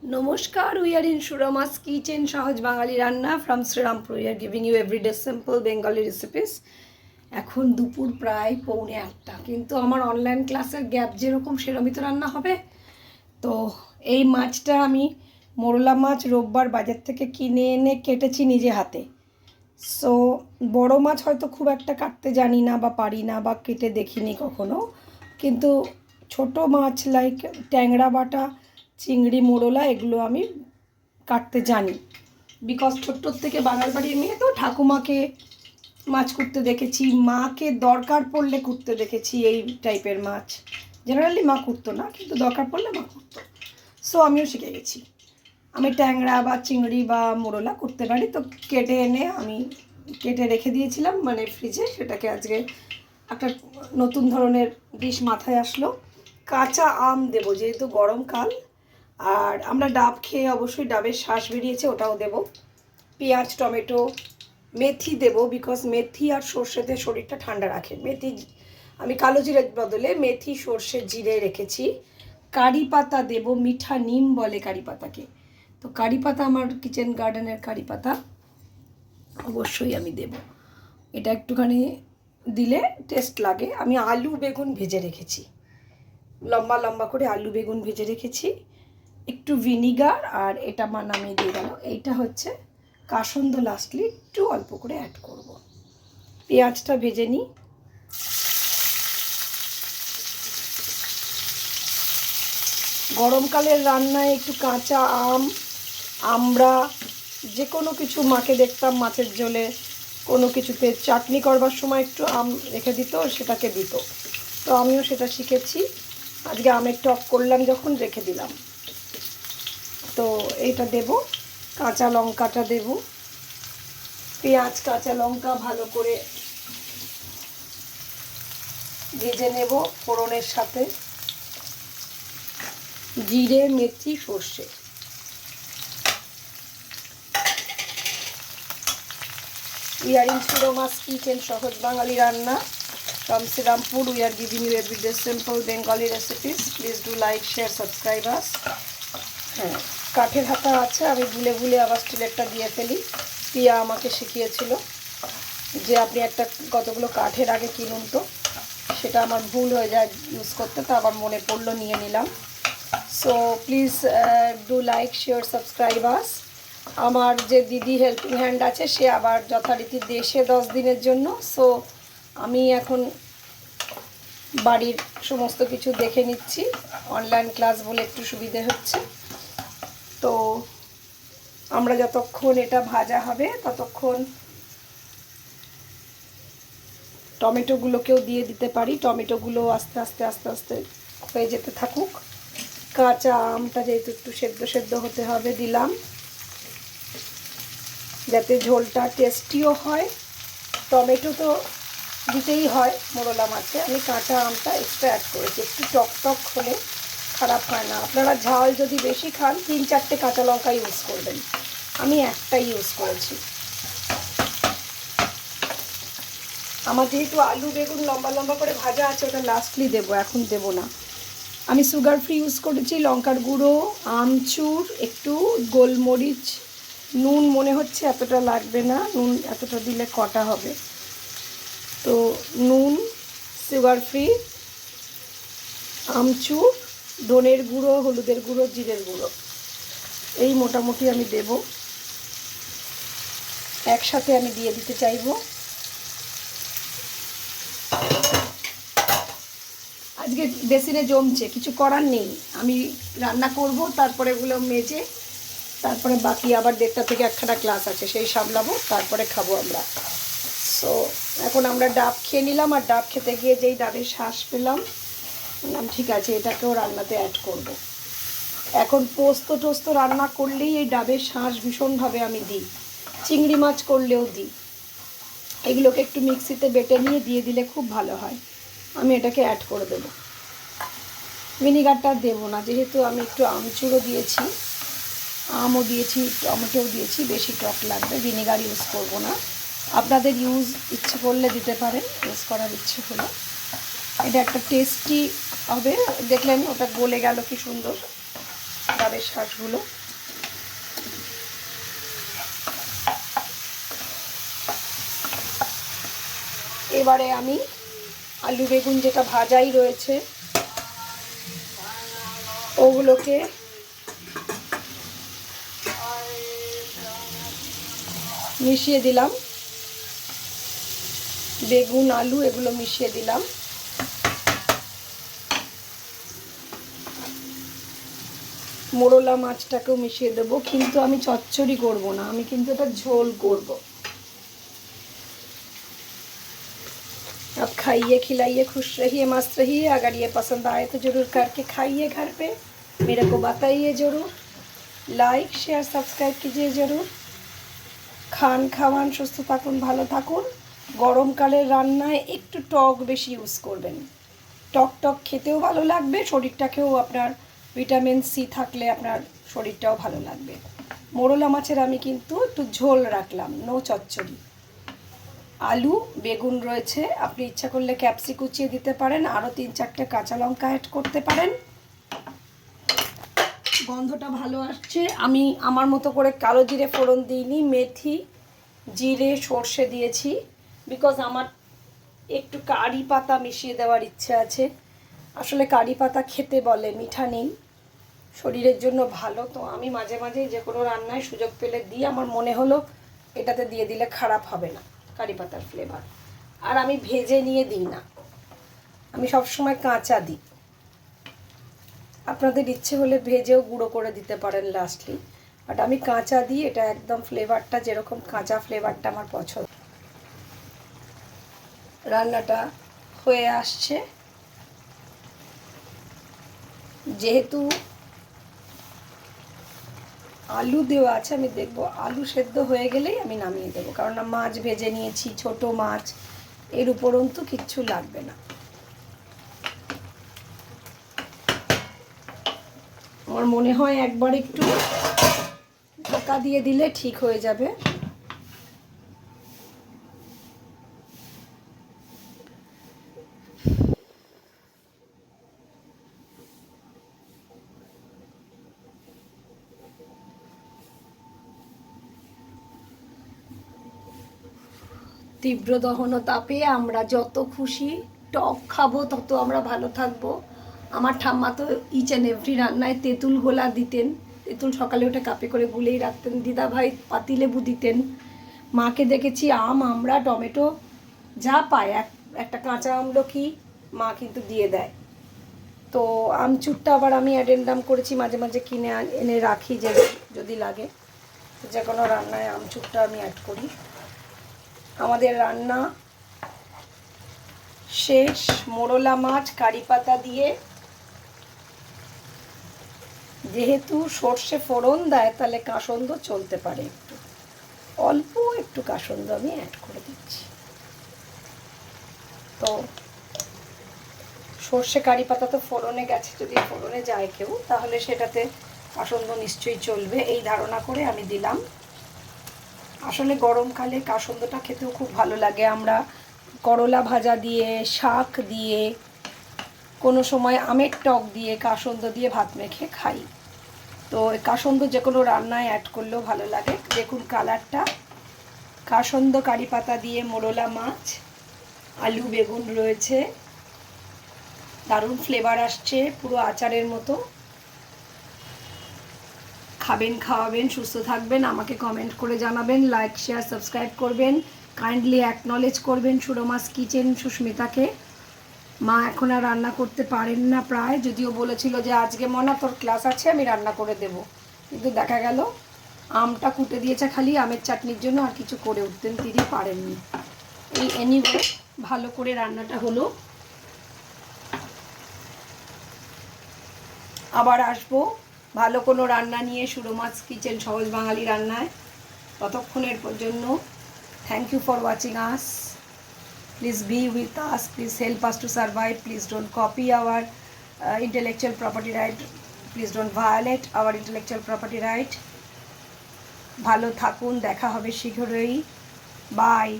Namaskar, we are in Shurama's Kitchen, Sahaj Bangali Ranna from Srirampur. We are giving you everyday simple Bengali recipes. এখন দুপুর প্রায় 1:45 কিন্তু আমার online ক্লাসের gap যেরকম সেরকমই তো রান্না হবে। তো এই মাছটা আমি মোরলা মাছ রোববার বাজার থেকে কিনে এনে কেটেছি নিজে হাতে। সো বড় মাছ হয়তো খুব একটা কাটতে জানি না বা পারি না বা কেটে দেখিনি কখনো, কিন্তু ছোট মাছ লাইক ট্যাংরা বাটা, চিংড়ি, মোরলা এগুলো আমি কাটতে জানি। বিকজ ছোট্টোর থেকে বাঙাল বাড়ির মেয়ে তো ঠাকুমাকে মাছ কুটতে দেখেছি, মাকে দরকার পড়লে কুটতে দেখেছি এই টাইপের মাছ। জেনারেলি মা কুটতো না, কিন্তু দরকার পড়লে মা কুটতো। সো আমিও শিখে গেছি। আমি ট্যাংরা বা চিংড়ি বা মোরলা করতে পারি। তো কেটে এনে আমি কেটে রেখে দিয়েছিলাম মানে ফ্রিজে। সেটাকে আজকে একটা নতুন ধরনের ডিশ মাথায় আসলো। কাঁচা আম দেবো যেহেতু গরমকাল, আর আমরা ডাব খেয়ে অবশ্যই ডাবের শ্বাস বেরিয়েছে, ওটাও দেবো। পেঁয়াজ, টমেটো, মেথি দেবো বিকজ মেথি আর সর্ষেতে শরীরটা ঠান্ডা রাখে। মেথি আমি কালো জিরের বদলে মেথি, সর্ষে, জিরে রেখেছি। কারি পাতা দেবো, মিঠা নিম বলে কারি পাতাকে। তো কারি পাতা আমার কিচেন গার্ডেনের কারি পাতা অবশ্যই আমি দেব। এটা একটুখানি দিলে টেস্ট লাগে। আমি আলু বেগুন ভেজে রেখেছি, লম্বা লম্বা করে আলু বেগুন ভেজে রেখেছি। একটু ভিনিগার আর এটা নামিয়ে দিয়ে গেল। এইটা হচ্ছে কাসন্দ, লাস্টলি একটু অল্প করে অ্যাড করব। পেঁয়াজটা ভেজে নিই। গরমকালের রান্নায় একটু কাঁচা আম, আমড়া, যে কোনো কিছু মাকে দেখতাম মাছের ঝোলে কোনো কিছুতে চাটনি করবার সময় একটু আম রেখে দিত, সেটাকে দিত। তো আমিও সেটা শিখেছি। আজকে আমের টক করলাম যখন রেখে দিলাম। তো এইটা দেব, কাঁচা লঙ্কাটা দেব, পেঁয়াজ কাঁচা লঙ্কা ভালো করে ভেজে নেব ফোড়নের সাথে। জিরে, মেথি, সর্ষে। We are in Shurama's Kitchen, সহজ বাঙালি রান্না from Srirampur. We are giving you everyday simple Bengali recipes. Please do like, share, subscribe us. হ্যাঁ, কাঠের হাতা আছে, আমি ভুলে ভুলে আবার স্টিলেরটা দিয়ে ফেলি। পিয়া আমাকে শিখিয়েছিল যে আপনি একটা কতগুলো কাঠের আগে কিনুন, তো সেটা আমার ভুল হয়ে যায় ইউজ করতে, তো আবার মনে পড়লো নিয়ে নিলাম। So please do like, share, subscribe us. আমার যে দিদি হেল্পিং হ্যান্ড আছে সে আবার যথারীতি দেশে 10 দিনের জন্য। সো আমি এখন বাড়ির সমস্ত কিছু দেখে নিচ্ছি। অনলাইন ক্লাস বলে একটু সুবিধে হচ্ছে। তো আমরা যতক্ষণ এটা ভাজা হবে ততক্ষণ টমেটোগুলোকেও দিয়ে দিতে পারি। টমেটোগুলো আস্তে আস্তে আস্তে আস্তে হয়ে যেতে থাকুক। কাঁচা আমটা যেহেতু একটু সেদ্ধ সেদ্ধ হতে হবে দিলাম, যাতে ঝোলটা টেস্টিও হয়। টমেটো তো দিতেই হয় মোরলা মাছে। আমি কাঁচা আমটা এক্সট্রা অ্যাড করেছি, একটু টক টক হলে খারাপ হয় না। আপনারা ঝাল যদি বেশি খান 3-4টে কাঁচা লঙ্কা ইউজ করবেন, আমি একটাই ইউজ করেছি। আমার যেহেতু আলু বেগুন লম্বা লম্বা করে ভাজা আছে, ওটা লাস্টলি দেবো, এখন দেবো না। আমি সুগার ফ্রি ইউজ করেছি। লঙ্কার গুঁড়ো, আমচুর, একটু গোলমরিচ, নুন মনে হচ্ছে এতটা লাগবে না, নুন এতটা দিলে কটা হবে। তো নুন, সুগার ফ্রি, আমচুর, ধনের গুঁড়ো, হলুদের গুঁড়ো, জিরের গুঁড়ো, এই মোটামুটি আমি দেব। একসাথে আমি দিয়ে দিতে চাইবো। আজকে বেসিনে জমছে, কিছু করার নেই। আমি রান্না করব, তারপরে এগুলো মেজে তারপরে বাকি আবার 1:30 থেকে 1খানা ক্লাস আছে, সেই সামলাবো, তারপরে খাবো আমরা। সো এখন আমরা ডাব খেয়ে নিলাম, আর ডাব খেতে গিয়ে যেই ডাবের শ্বাস পেলাম, বললাম ঠিক আছে এটাকেও রান্নাতে অ্যাড করব। এখন পোস্ত টোস্ত রান্না করলেই এই ডাবের শ্বাস ভীষণভাবে আমি দিই, চিংড়ি মাছ করলেও দিই। এগুলোকে একটু মিক্সিতে বেটে নিয়ে দিয়ে দিলে খুব ভালো হয়। আমি এটাকে অ্যাড করে দেবো। ভিনিগারটা দেবো না, যেহেতু আমি একটু আমচুরও দিয়েছি, আমও দিয়েছি, টমেটোও দিয়েছি, বেশি টক লাগবে, ভিনিগার ইউজ করব না। আপনাদের ইউজ ইচ্ছে করলে দিতে পারেন, ইউজ করার ইচ্ছে হলে। এটা একটা টেস্টি হবে। দেখলেন ওটা গলে গেল কি সুন্দর। বাতাবের শাঁসগুলো। এবারে আমি আলু বেগুন যেটা ভাজাই রয়েছে ওগুলোকে মিশিয়ে দিলাম, বেগুন আলু এগুলো মিশিয়ে দিলাম। মোরলা মাছটাকেও মিশিয়ে দেবো, কিন্তু আমি চচ্চড়ি করব না, আমি কিন্তু এটা ঝোল করব। अब खाइए खिलाइए खुश रहिए मस्त रहिए। अगर ये पसंद आए तो ज़रूर करके खाइए घर पे, मेरे को बताइए ज़रूर, लाइक शेयर सब्सक्राइब कीजिए ज़रूर। খান খাওয়ান, সুস্থ থাকুন, ভালো থাকুন। গরমকালের রান্নায় একটু টক বেশি ইউজ করবেন, টক টক খেতেও ভালো লাগবে, শরীরটাকেও আপনার ভিটামিন সি থাকলে আপনার শরীরটাও ভালো লাগবে। মোরলা মাছের আমি কিন্তু একটু ঝোল রাখলাম, নো চচ্চড়ি। আলু বেগুন রয়েছে, আপনি ইচ্ছা করলে ক্যাপসি কুচিয়ে দিতে পারেন, আরও 3-4টে কাঁচা লঙ্কা অ্যাড করতে পারেন। গন্ধটা ভালো আসছে। আমি আমার মতো করে কালো জিরে ফোড়ন দিইনি, মেথি জিরে সর্ষে দিয়েছি, বিকজ আমার একটু কারি পাতা মিশিয়ে দেওয়ার ইচ্ছে আছে। আসলে কারি পাতা খেতে বলে মিঠা নেই, শরীরের জন্য ভালো, তো আমি মাঝে মাঝে যে কোনো রান্নায় সুযোগ পেলে দিই। আমার মনে হলো এটাতে দিয়ে দিলে খারাপ হবে না কারি পাতার ফ্লেভার। আর আমি ভেজে নিয়ে দিই না, আমি সবসময় কাঁচা দিই। আপনাদের ইচ্ছে হলে ভেজেও গুঁড়ো করে দিতে পারেন লাস্টলি, বাট আমি কাঁচা দিই, এটা একদম ফ্লেভারটা যেরকম কাঁচা ফ্লেভারটা আমার পছন্দ। রান্নাটা হয়ে আসছে, যেহেতু আলু দেওয়া আছে আমি দেখব আলু সেদ্ধ হয়ে গেলেই আমি নামিয়ে দেবো, কারণ মাছ ভেজে নিয়েছি, ছোট মাছ, এর উপরন্তু কিচ্ছু লাগবে না। আমার মনে হয় একবার একটু ঢাকা দিয়ে দিলে ঠিক হয়ে যাবে। তীব্র দহন তাপে আমরা যত খুশি টক খাবো তত আমরা ভালো থাকবো। আমার ঠাম্মা তো ইচ অ্যান্ড এভরি রান্নায় তেঁতুল গোলা দিতেন, তেঁতুল সকালে উঠে কাপে করে গুলেই রাখতেন। দিদাভাই পাতিলেবু দিতেন। মাকে দেখেছি আম, আমরা টমেটো যা পায়, একটা কাঁচা আমলকি মা কিন্তু দিয়ে দেয়। তো আমচুরটা আবার আমি অ্যাডেন্ডাম করেছি, মাঝে মাঝে কিনে এনে রাখি, যে যদি লাগে যে কোনো রান্নায় আমচুরটা আমি অ্যাড করি। আমাদের রান্না শেষ। মোরলা মাছ কারি পাতা দিয়ে, যেহেতু সর্ষে ফোড়ন দেয় তাহলে কাসন্দ চলতে পারে, একটু অল্প একটু কাসন্দ আমি অ্যাড করে দিচ্ছি। তো সর্ষে কারি পাতা তো ফোড়নে গেছে, যদি ফোড়নে যায় কেউ তাহলে সেটাতে কাসন্দ নিশ্চয়ই চলবে, এই ধারণা করে আমি দিলাম। আসলে গরমকালে কাসন্দটা খেতেও খুব ভালো লাগে। আমরা করলা ভাজা দিয়ে, শাক দিয়ে, কোনো সময় আমের টক দিয়ে, কাসন্দ দিয়ে ভাত মেখে খাই। তো কাসন্দ যে কোনো রান্নায় অ্যাড করলেও ভালো লাগে। দেখুন কালারটা, কাসন্দ কারি পাতা দিয়ে মোরলা মাছ, আলু বেগুন রয়েছে, দারুণ ফ্লেভার আসছে, পুরো আচারের মতো। খাবেন, খাওয়াবেন, সুস্থ থাকবেন, আমাকে কমেন্ট করে জানাবেন, লাইক শেয়ার সাবস্ক্রাইব করবেন, কাইন্ডলি অ্যাকনলেজ করবেন সুরমাস কিচেন সুস্মিতাকে। মা এখন আর রান্না করতে পারেন না প্রায়, যদিও বলেছিল যে আজকে মনা তোর ক্লাস আছে আমি রান্না করে দেব, কিন্তু দেখা গেল আমটা কুটে দিয়েছে খালি আমের চাটনির জন্য, আর কিছু করে উঠতেন তিনি পারেননি। এই এনিওয়ে ভালো করে রান্নাটা হলো। আবার আসবো ভালো কোনো রান্না নিয়ে সুরমাস কিচেন সহজ বাঙালি রান্নায়। ততক্ষণের জন্য thank you for watching us. Please be with us, please help us to survive, please don't copy our intellectual property right, please don't violate our intellectual property right. ভালো থাকুন, দেখা হবে শীঘ্রই, বাই।